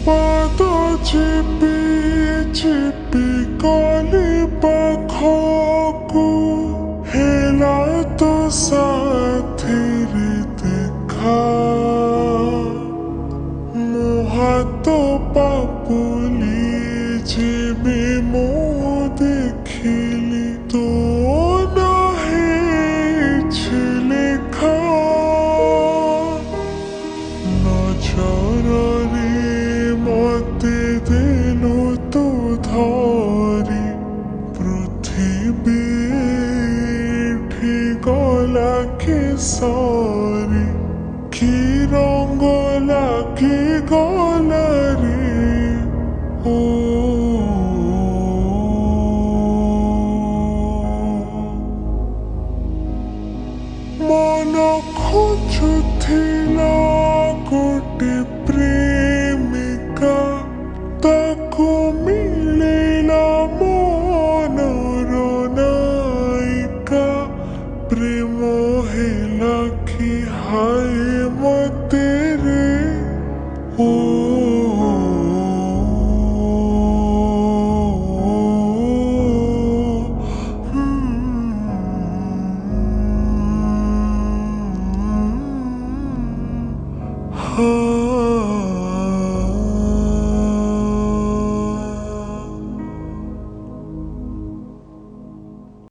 बादल छिपी छिपी काली पाखों को हिला तो साथी देखा मुहा तो पापुली जिबी मुँह देखिली तो लिखा नजररी मते दिलु तो धरी पृथ्वी गला के सारी की रंग लागी गलारी ओ मन खोजुथिला गोटे प्रेमिका ताको मिलेला मनर नायिका प्रेम हेला कि हाय मते रे ओ Oh